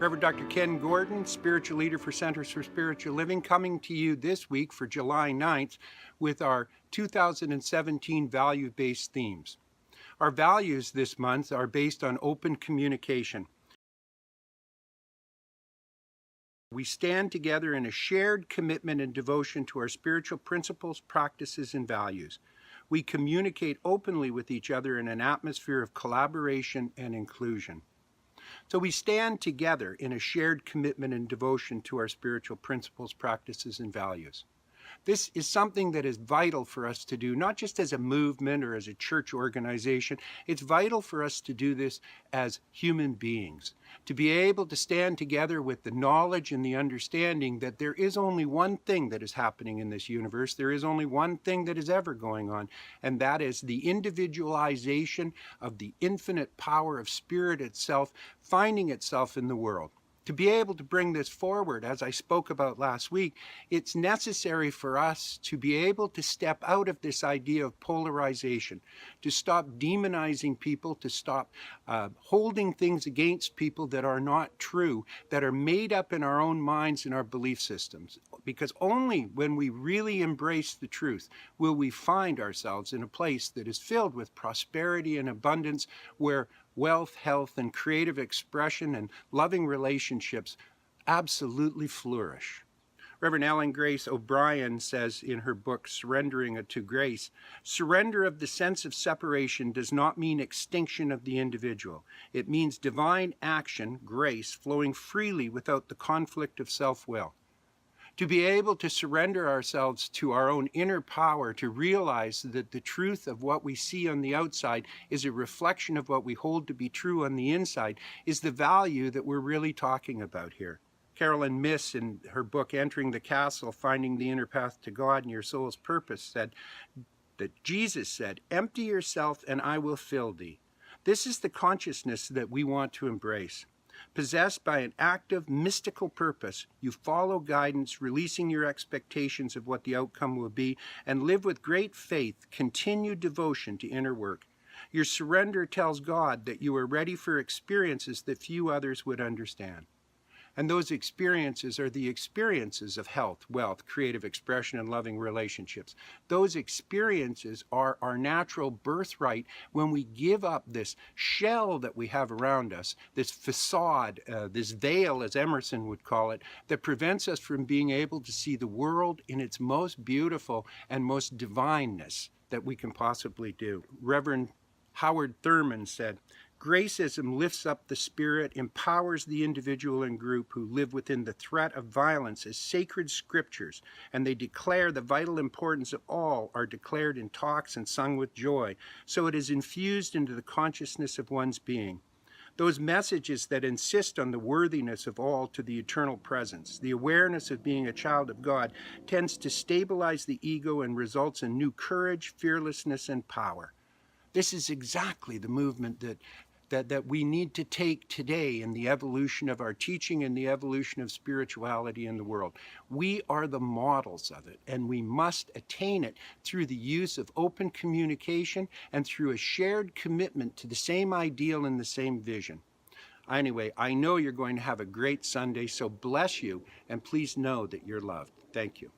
Reverend Dr. Ken Gordon, spiritual leader for Centers for Spiritual Living, coming to you this week for July 9th with our 2017 value-based themes. Our values this month are based on open communication. We stand together in a shared commitment and devotion to our spiritual principles, practices, and values. We communicate openly with each other in an atmosphere of collaboration and inclusion. So we stand together in a shared commitment and devotion to our spiritual principles, practices, and values. This is something that is vital for us to do, not just as a movement or as a church organization. It's vital for us to do this as human beings, to be able to stand together with the knowledge and the understanding that there is only one thing that is happening in this universe. There is only one thing that is ever going on, and that is the individualization of the infinite power of Spirit itself finding itself in the world. To be able to bring this forward, as I spoke about last week, it's necessary for us to be able to step out of this idea of polarization, to stop demonizing people, to stop holding things against people that are not true, that are made up in our own minds and our belief systems. Because only when we really embrace the truth will we find ourselves in a place that is filled with prosperity and abundance, where wealth, health, and creative expression and loving relationships absolutely flourish. Reverend Ellen Grace O'Brien says in her book, Surrendering It to Grace, surrender of the sense of separation does not mean extinction of the individual. It means divine action, grace, flowing freely without the conflict of self-will. To be able to surrender ourselves to our own inner power, to realize that the truth of what we see on the outside is a reflection of what we hold to be true on the inside, is the value that we're really talking about here. Carolyn Miss, in her book, Entering the Castle, Finding the Inner Path to God and Your Soul's Purpose, said that Jesus said, "Empty yourself and I will fill thee." This is the consciousness that we want to embrace. Possessed by an active, mystical purpose, you follow guidance, releasing your expectations of what the outcome will be, and live with great faith, continued devotion to inner work. Your surrender tells God that you are ready for experiences that few others would understand. And those experiences are the experiences of health, wealth, creative expression, and loving relationships. Those experiences are our natural birthright when we give up this shell that we have around us, this facade, this veil, as Emerson would call it, that prevents us from being able to see the world in its most beautiful and most divineness that we can possibly do. Reverend Howard Thurman said, "Gracism lifts up the spirit, empowers the individual and group who live within the threat of violence as sacred scriptures, and they declare the vital importance of all are declared in talks and sung with joy, so it is infused into the consciousness of one's being. Those messages that insist on the worthiness of all to the eternal presence, the awareness of being a child of God, tends to stabilize the ego and results in new courage, fearlessness, and power." This is exactly the movement that we need to take today in the evolution of our teaching and the evolution of spirituality in the world. We are the models of it, and we must attain it through the use of open communication and through a shared commitment to the same ideal and the same vision. Anyway, I know you're going to have a great Sunday, so bless you, and please know that you're loved. Thank you.